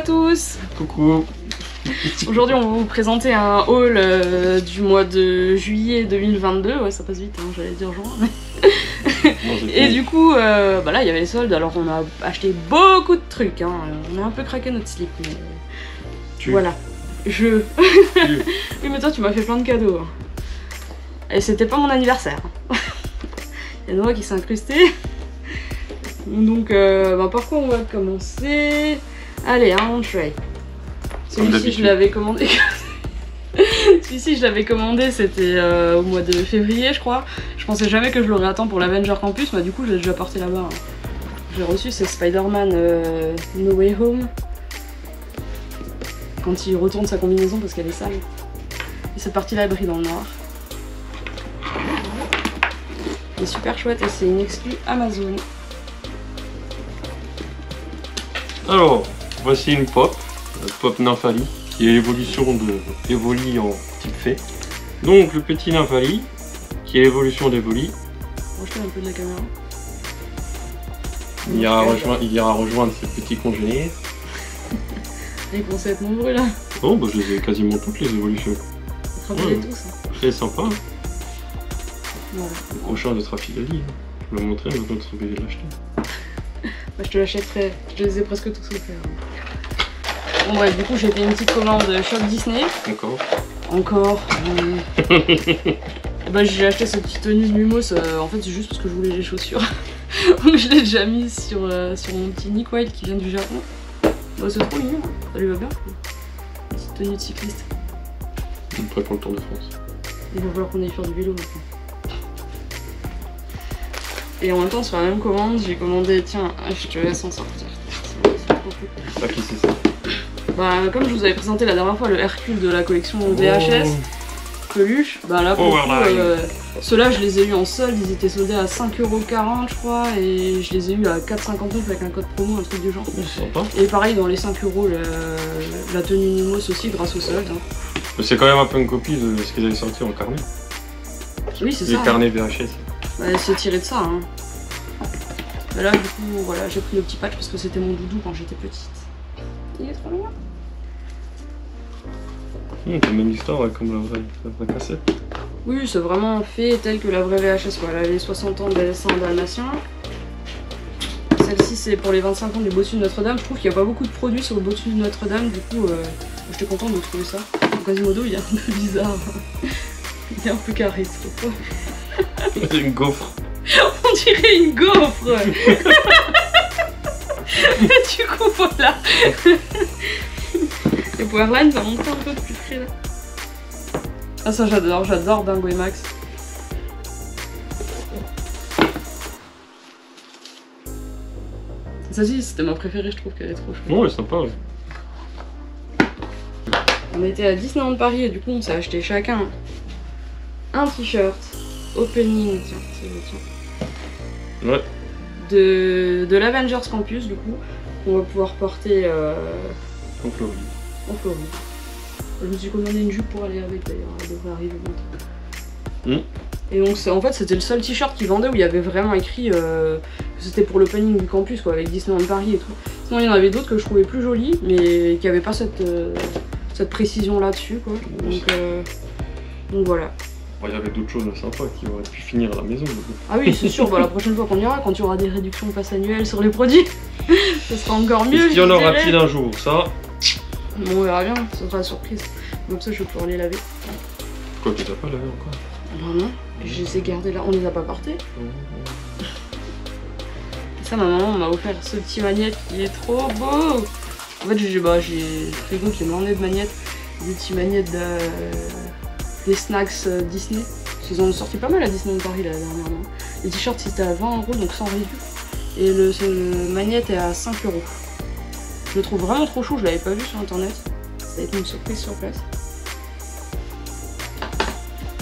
tous. Coucou. Aujourd'hui on va vous présenter un haul du mois de juillet 2022. Ouais, ça passe vite, hein, j'allais dire juin. Et du coup, bah là il y avait les soldes, alors on a acheté beaucoup de trucs. Hein. On a un peu craqué notre slip, mais voilà. Oui, mais toi tu m'as fait plein de cadeaux. Et c'était pas mon anniversaire. Il y a Noah qui s'est incrusté. Donc, bah, par quoi on va commencer? Allez, un tray. Celui-ci, je l'avais commandé. Celui-ci, je l'avais commandé, c'était au mois de février, je crois. Je pensais jamais que je l'aurais à temps pour l'Avenger Campus, mais du coup, je l'ai déjà porté là-bas. Hein. J'ai reçu, c'est Spider-Man No Way Home. Quand il retourne sa combinaison parce qu'elle est sale. Et cette partie-là, elle brille dans le noir. Elle est super chouette et c'est une exclue Amazon. Alors, voici une pop, la pop Nymphali, qui est l'évolution de Evoli en type fée. Donc le petit Nymphali, qui est l'évolution d'Evoli. Projetez un peu de la caméra. Il ira rejoindre ses petits congénères. Ils commencent à être nombreux là. Oh bah je les ai quasiment toutes les évolutions. Vous te rappelez tous hein. C'est sympa. Hein. Voilà. Le prochain de Trafigali. Je vais le montrer, maintenant tu seras obligé de l'acheter. Bah, je te l'achèterai, je les ai presque tous offerts. Bon bref, du coup j'ai fait une petite commande Shop Disney. Encore. Bah j'ai acheté cette petite tenue de Mumos, en fait c'est juste parce que je voulais les chaussures. Donc je l'ai déjà mise sur mon petit Nick Wilde qui vient du Japon. Bah c'est trop mignon, ça lui va bien. Une petite tenue de cycliste. Prêt pour le Tour de France. Il va falloir qu'on aille faire du vélo maintenant. Et en même temps, sur la même commande, j'ai commandé, tiens, je te laisse en sortir. C'est trop cool. Ah, qui c'est ça? Bah, comme je vous avais présenté la dernière fois, le Hercule de la collection VHS, peluche, bah là, pour le coup, ceux-là, je les ai eu en solde, ils étaient soldés à 5,40€ je crois, et je les ai eu à 4,59€ avec un code promo, un truc du genre. Sympa. Et pareil, dans les 5€, la tenue Nimos aussi, grâce au solde. Hein. Mais c'est quand même un peu une copie de ce qu'ils avaient sorti en carnet. Oui, c'est ça. Les carnets VHS. Bah, c'est tiré de ça. Hein. Bah là, du coup, voilà, j'ai pris le petit patch parce que c'était mon doudou quand j'étais petite. Il est trop mignon. C'est la même histoire ouais, comme la vraie cassette. Oui, c'est vraiment fait tel que la vraie VHS. Quoi. Elle a les 60 ans des dessins dalmatiens. Celle-ci, c'est pour les 25 ans du bossu de Notre-Dame. Je trouve qu'il n'y a pas beaucoup de produits sur le bossu de Notre-Dame. Du coup, j'étais contente de trouver ça. Quasimodo, il est un peu bizarre. Il est un peu carré, je trouve. C'est une gaufre. On dirait une gaufre. Du coup voilà. Et Powerline va montrer un peu de plus près là. Ah ça j'adore Dingo et Max. Celle-ci c'était ma préférée, je trouve qu'elle est trop chouette. Ouais, sympa ouais. On était à Disneyland Paris et du coup on s'est acheté chacun un t-shirt. Opening, tiens, c'est le tien. Ouais. De l'Avengers Campus, du coup, qu'on va pouvoir porter en Floride. En Floride. Je me suis commandé une jupe pour aller avec d'ailleurs, elle devrait arriver bientôt. Et donc, en fait, c'était le seul t-shirt qu'ils vendaient où il y avait vraiment écrit que c'était pour l'opening du campus, quoi, avec Disneyland Paris et tout. Sinon, il y en avait d'autres que je trouvais plus jolies, mais qui n'avaient pas cette précision là-dessus, quoi. Donc voilà. Il y avait d'autres choses sympas qui auraient pu finir à la maison. Ah oui, c'est sûr, bah, la prochaine fois qu'on ira, quand il y aura des réductions pass annuelles sur les produits, ça sera encore mieux. Est-ce qu'il y en aura-t-il un jour, ça? Bon, on verra bien, ça sera la surprise. Comme ça, je vais pouvoir les laver. Quoi, tu t'as pas lavé encore? Non, non, je les ai gardés là, on les a pas portés. Ça, ma maman m'a offert ce petit magnète qui est trop beau. En fait, j'ai le frigo qui est blindé de magnettes, des petits magnettes des snacks Disney. Ils en ont sorti pas mal à Disneyland Paris là, dernièrement. Les t-shirts c'était à 20€, donc sans review. Et le magnète est à 5€. Je le trouve vraiment trop chaud, je l'avais pas vu sur internet. Ça va être une surprise sur place.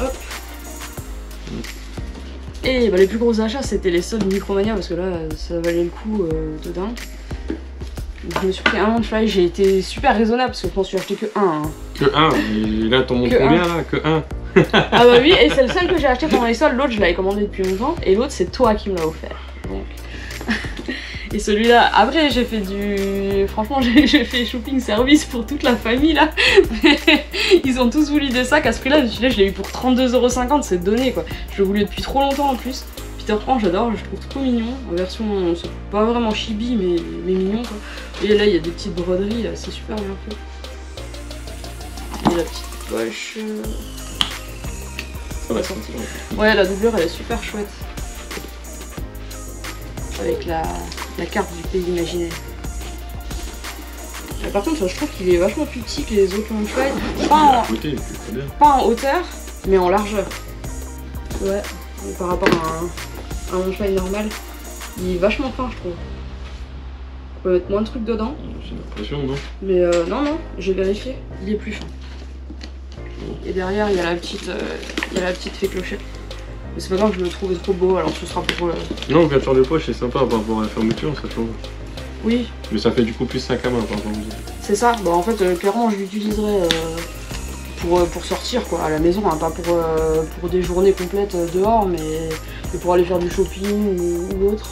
Hop. Et bah, les plus gros achats c'était les soldes Micromania parce que là ça valait le coup de dingue. Donc, je me suis pris un Fly, j'ai été super raisonnable parce que je m'en suis acheté que un. Hein. Que un, et là t'en montres combien là? Que un. Ah bah oui, et c'est le seul que j'ai acheté pendant les soldes, l'autre je l'avais commandé depuis longtemps, et l'autre c'est toi qui me l'a offert. Donc. Et celui-là, après j'ai fait du... Franchement j'ai fait shopping service pour toute la famille là. Ils ont tous voulu des sacs à ce prix-là, celui-là je l'ai eu pour 32,50 €, c'est donné quoi. Je le voulais depuis trop longtemps en plus. Peter Pan j'adore, je le trouve trop mignon. En version, c'est pas vraiment chibi mais mignon quoi. Et là il y a des petites broderies là, c'est super bien fait. Et la petite poche... Ouais, la doublure elle est super chouette. Avec la carte du pays imaginaire. Par contre, je trouve qu'il est vachement plus petit que les autres Launchfly. Pas en hauteur, mais en largeur. Ouais, par rapport à un Launchfly normal. Il est vachement fin, je trouve. On peut mettre moins de trucs dedans. J'ai l'impression, non? Mais non, j'ai vérifié. Il est plus fin. Et derrière, il y a la petite fée clochette. Mais c'est pas grave, je le trouvais trop beau, alors ce sera pour... Non, l'ouverture de poche, c'est sympa par rapport à la fermeture, ça change. Oui. Mais ça fait du coup plus sac à main par rapport à... C'est ça, bah en fait, clairement, je l'utiliserai pour sortir quoi, à la maison, hein, pas pour des journées complètes dehors, mais pour aller faire du shopping ou autre.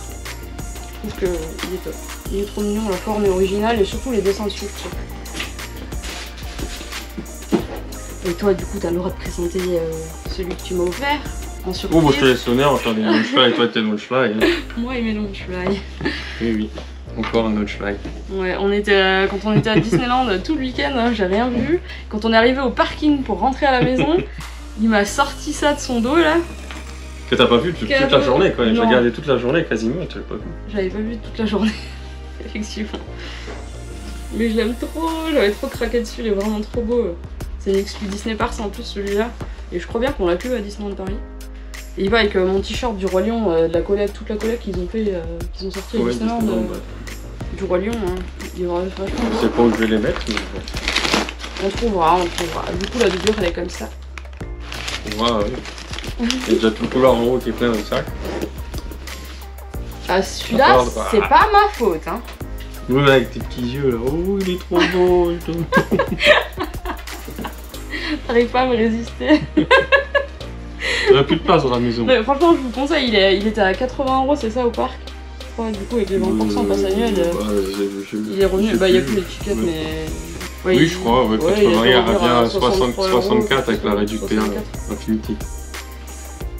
Je trouve qu'il est top. Il est trop mignon, la forme est originale et surtout les dessins dessus. Et toi, du coup, t'as le droit de présenter celui que tu m'as offert. En surprise. Oh, bon, je te laisse l'honneur, enfin, des Launchfly, et toi, t'es Launchfly. Hein. Moi, il met Launchfly. Oui, encore un Launchfly. Ouais, quand on était à Disneyland tout le week-end, hein, j'ai rien vu. Quand on est arrivé au parking pour rentrer à la maison, il m'a sorti ça de son dos, là. Que t'as pas vu toute la journée, quand même. J'ai regardé toute la journée, quasiment, et tu l'as pas vu. J'avais pas vu toute la journée, effectivement. Mais je l'aime trop, j'avais trop craqué dessus, il est vraiment trop beau. C'est une exclu Disney Parks en plus, celui-là. Et je crois bien qu'on l'a que à Disneyland Paris. Et il va avec mon t-shirt du Roi Lion, de la collègue, toute la collègue qu'ils ont fait, qu'ils ont sorti à Disneyland. Du Roi Lion, hein. Il va vachement. Je sais pas où je vais les mettre, mais on trouvera. Du coup, la doublure elle est comme ça. On voit, oui. Il y a déjà tout le couloir en haut qui est plein de sacs. Ah, celui-là, c'est pas ma faute, hein. Oui, avec tes petits yeux là. Oh, il est trop beau et tout. T'arrives pas à me résister. T'aurais plus de place dans la maison. Mais franchement, je vous conseille, il était à 80 €, c'est ça, au parc. Ouais, du coup, avec les 20% passe annuel, il est revenu. Bah, il n'y a plus l'étiquette, mais. Ouais, oui, je crois, ouais, 80, il revient à 64 avec la réduction Infinity.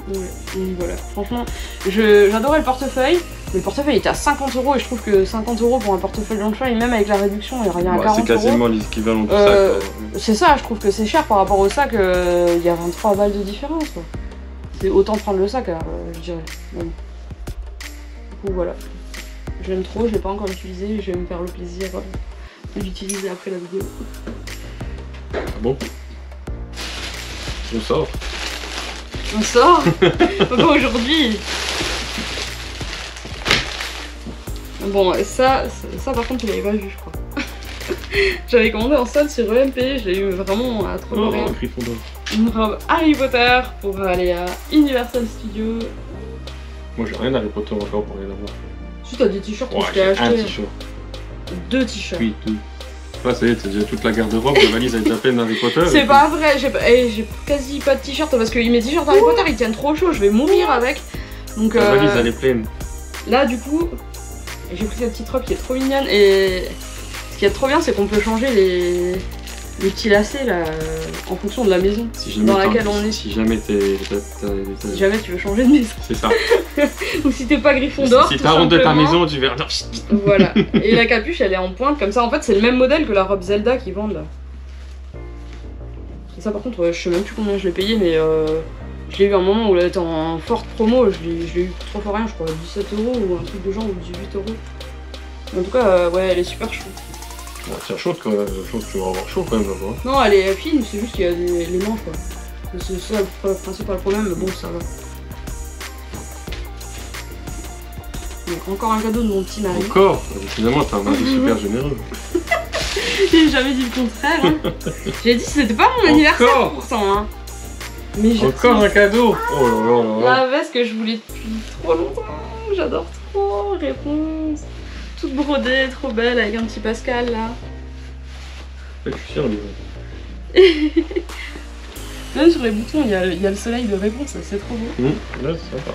Ouais, donc voilà, franchement, j'adorais le portefeuille. Le portefeuille était à 50 € et je trouve que 50 € pour un portefeuille Launchfly, même avec la réduction, il revient à 40 €. C'est quasiment l'équivalent du sac. C'est ça, je trouve que c'est cher par rapport au sac, il y a 23 balles de différence. C'est autant prendre le sac, je dirais. Bon. Du coup, voilà. Je l'aime trop, je l'ai pas encore utilisé, je vais me faire le plaisir de l'utiliser après la vidéo. Ah bon? On sort? On sort? Pas aujourd'hui. Bon, ça par contre, tu l'avais pas vu, je crois. J'avais commandé en solde sur EMP, je l'ai eu vraiment à trop rien. Une robe Harry Potter pour aller à Universal Studios. Moi j'ai rien d'Harry Potter encore pour aller la voir. Si t'as des t-shirts que je t'ai acheté. Un t-shirt. 2 t-shirts. Oui, 2. Ouais, ça y est, t'as déjà toute la garde-robe, la valise avec la peine d'Harry Potter. C'est pas vrai, j'ai quasi pas de t-shirt parce que mes t-shirts Harry Potter ils tiennent trop chaud, je vais mourir avec. Donc, la valise elle est pleine. Là du coup, j'ai pris cette petite robe qui est trop mignonne et ce qui est trop bien c'est qu'on peut changer les petits lacets là en fonction de la maison dans laquelle on est. Si jamais si jamais tu veux changer de maison. C'est ça. Ou si t'es pas Gryffondor. Si t'as honte de ta maison, tu verras. Voilà. Et la capuche elle est en pointe comme ça. En fait c'est le même modèle que la robe Zelda qu'ils vendent là. Et ça par contre je sais même plus combien je l'ai payé mais je l'ai eu à un moment où elle était en forte promo. Je l'ai eu pour 3 fois rien, je crois 17 € ou un truc de genre ou 18 €. En tout cas ouais elle est super chaude. Ouais, c'est chaud quand même, je pense que tu vas avoir chaud quand même là-bas. Non, elle est fine, c'est juste qu'il y a les manches quoi. C'est ça le principal problème, mais bon, ça va. Donc, encore un cadeau de mon petit mari. Encore? Finalement, t'as un mari super généreux. J'ai jamais dit le contraire. Hein. J'ai dit que c'était pas mon anniversaire pourtant. Hein. Mais encore un cadeau? Oh là là là. La veste que je voulais depuis trop longtemps. J'adore trop. Réponse. Toute brodée, trop belle, avec un petit Pascal là. Ouais, je suis sûr, lui. Même sur les boutons, il y a le soleil de réponse, c'est trop beau. Là, c'est sympa.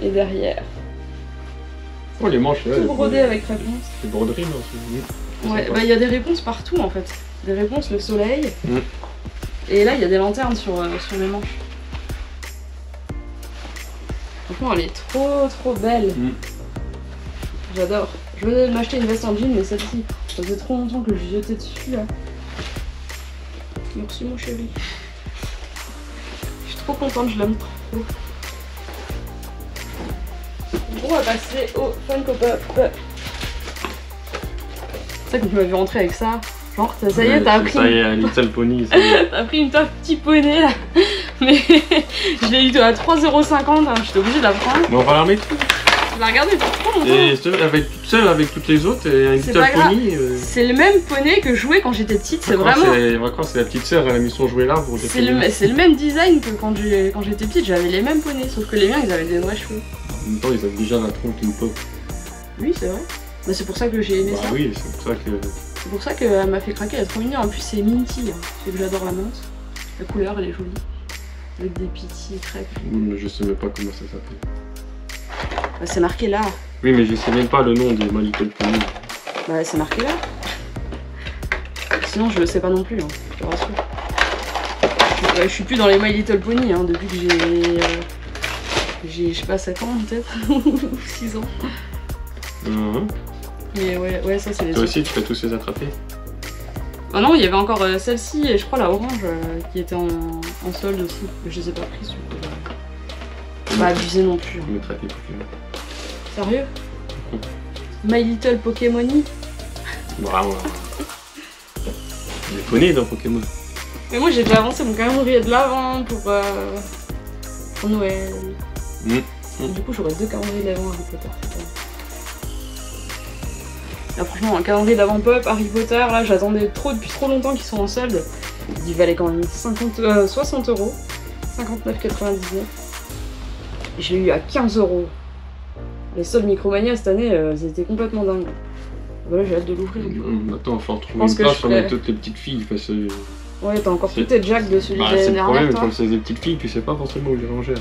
Et derrière, Oh, les manches là. Tout brodé avec réponse. Les broderies, non? Ouais, bah il y a des réponses partout en fait. Des réponses, le soleil. Et là, il y a des lanternes sur les manches. Franchement, elle est trop belle. J'adore. Je venais de m'acheter une veste en jean, mais celle-ci, ça faisait trop longtemps que je jetais dessus là. Merci mon chéri. Je suis trop contente, je l'aime trop. On va passer au Funko Pop. C'est ça que je m'avais rentré avec ça. Genre, ça y est, t'as appris. Ça y est, Little Pony. T'as pris une top petit poney là. Mais je l'ai eu à 3,50 €, hein. J'étais obligée de la prendre. Mais on va la remettre. Je l'ai regardé depuis trop longtemps. Et seule avec toutes les autres, et un Little Pony. C'est le même poney que je jouais quand j'étais petite, c'est vraiment. C'est la petite sœur, elle a mis son jouet là pour. C'est le même design que quand j'étais petite, j'avais les mêmes poneys, sauf que les miens ils avaient des vrais cheveux. En même temps, ils avaient déjà la tronche d'une pop. Oui, c'est vrai. Bah, c'est pour ça que j'ai aimé ça. Oui, c'est pour ça que. C'est pour ça qu'elle m'a fait craquer, elle est trop mignonne. En plus, c'est minty, hein. C'est que j'adore la menthe. La couleur, elle est jolie. Avec des petits crêpes. Mais je sais même pas comment ça s'appelle. Bah, c'est marqué là. Oui, mais je sais même pas le nom de My Little Pony. Bah, c'est marqué là. Sinon, je le sais pas non plus, hein, je te rassure. Je suis plus dans les My Little Pony, hein, depuis que j'ai, je sais pas, 7 ans peut-être, ou 6 ans. Mais ouais, ça c'est les Toi autres. aussi, tu peux tous les attraper? Ah non, il y avait encore celle-ci et je crois la orange qui était en solde aussi. Mais je les ai pas prises. Pas abusé non plus. Je mettrai tes Pokémon. Sérieux? My Little Pokémoni? Bravo. Il y a des poneys dans Pokémon. Mais moi j'ai déjà avancé mon calendrier de l'avant pour Noël. Du coup j'aurai 2 calendriers d'avant Harry Potter. Là franchement un calendrier d'avant Pop, Harry Potter, là j'attendais depuis trop longtemps qu'ils sont en solde. Il valait quand même 60 €, 59,99 €. Je l'ai eu à 15 €. Les soldes Micromania cette année, ils étaient complètement dingues. Voilà, j'ai hâte de l'ouvrir du coup. Attends, faut en trouver une place pour mettre toutes les petites filles parce que... Ouais, t'as encore tout tes Jack de celui de l'année C'est le dernière, problème, toi. quand c'est des petites filles, tu sais pas forcément où les ranger.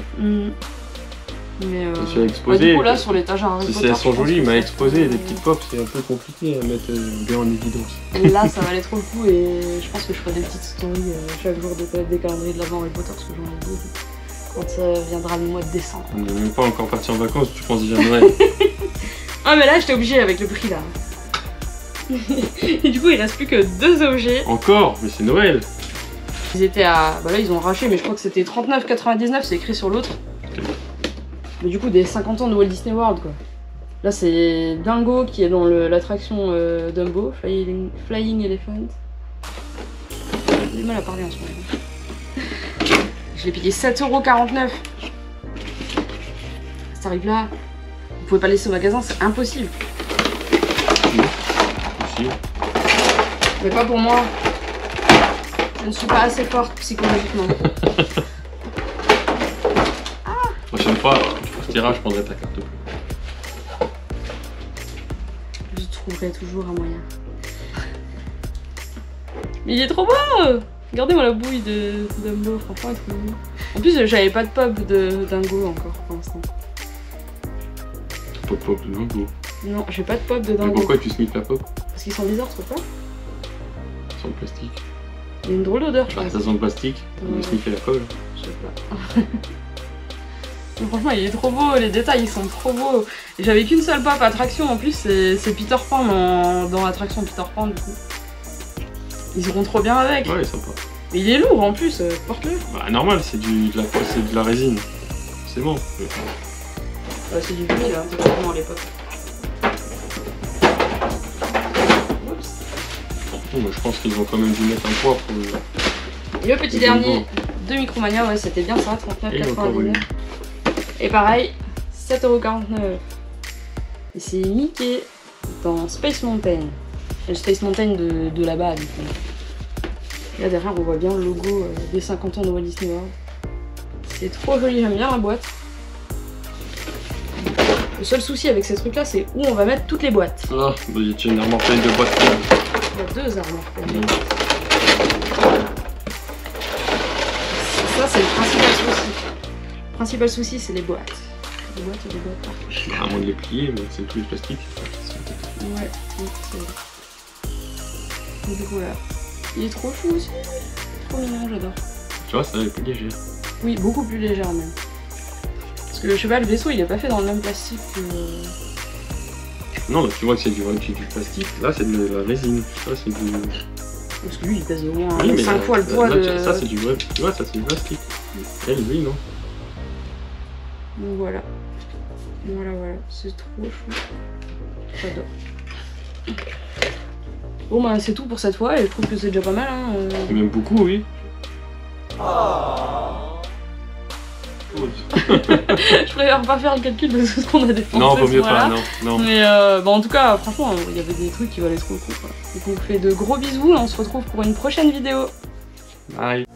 Mais exposé, du coup là sur l'étagère Harry si Potter, elles sont jolies, mais à exposer des petites petites pop, c'est un peu compliqué à mettre bien en évidence. Et là ça valait trop le coup et je pense que je ferai des petites stories chaque jour des calendriers de l'avant Harry Potter parce que j'en ai 2 quand ça viendra le mois de décembre. On n'est même pas encore parti en vacances, tu penses déjà à Noël. Ah mais là j'étais obligée avec le prix là. Et du coup il reste plus que 2 objets. Encore? Mais c'est Noël. Ils étaient à... Bah là ils ont arraché mais je crois que c'était 39,99, c'est écrit sur l'autre. Mais du coup des 50 ans de Walt Disney World quoi. Là c'est Dingo qui est dans l'attraction Dumbo, Flying Elephant. J'ai du mal à parler en ce moment. Je l'ai payé 7,49 €. Ça arrive là. Vous pouvez pas le laisser au magasin, c'est impossible. Mais pas pour moi. Je ne suis pas assez forte psychologiquement. Prochaine fois, pour ce tirage, je prendrai ta carte bleue. Je trouverai toujours un moyen. Mais il est trop beau! Regardez-moi la bouille de Dumbo, franchement, il est trop mignon. En plus, j'avais pas de pop de Dingo encore pour l'instant. Pas de pop de Dingo. Non, j'ai pas de pop de Dingo. Mais pourquoi tu sniffes la pop? Parce qu'ils sont bizarres, tu trouves pas? Sans le plastique. Il y a une drôle d'odeur, je Bah, pense. ça sent le plastique, on va sniffer la colle. Je sais pas. Mais franchement, il est trop beau, les détails ils sont trop beaux. Et j'avais qu'une seule pop attraction, en plus c'est Peter Pan dans l'attraction Peter Pan du coup. Ils iront trop bien avec. Ouais, sympa. Mais il est lourd en plus, porte-le. Bah normal, c'est de la résine. C'est bon. C'est du vinyle, hein, c'est vraiment à l'époque. Bon, je pense qu'ils ont quand même dû mettre un poids pour le... Le petit dernier de Micromania, ouais, c'était bien ça, 39,99 €. Et pareil, 7,49 €. Et c'est Mickey dans Space Mountain. Et le Space Mountain de là-bas, du coup. Et là derrière, on voit bien le logo des 50 ans de Walt Disney World. C'est trop joli, j'aime bien la boîte. Le seul souci avec ces trucs-là, c'est où on va mettre toutes les boîtes. Ah, bah, il y a une armoire pleine de boîtes. Il y a 2 armoires pleines. Ça, c'est le principal souci. Le principal souci, c'est les boîtes. des boîtes et des boîtes partout. À moins de les plier, mais c'est tous les plastiques. Ouais, c'est vrai. Donc voilà. Il est trop chou aussi. Trop mignon, j'adore. Tu vois, ça est plus léger. Oui, beaucoup plus légère même. Parce que je sais pas, le vaisseau il est pas fait dans le même plastique que... Non, là tu vois que c'est du plastique. Là c'est de la résine. Ça c'est du... Parce que lui il pèse au moins oui, 5 fois le poids de... Ça c'est du vrai. Tu vois, ça c'est du plastique. Elle, lui, non. Donc voilà. Voilà, c'est trop chou. J'adore. Bon bah c'est tout pour cette fois et je trouve que c'est déjà pas mal hein. C'est même beaucoup, oui. Je préfère pas faire le calcul de tout ce qu'on a dépensé. Non, vaut mieux pas, non. Mais bah, en tout cas, franchement, il y avait des trucs qui valaient trop le coup. Donc on vous fait de gros bisous et on se retrouve pour une prochaine vidéo. Bye.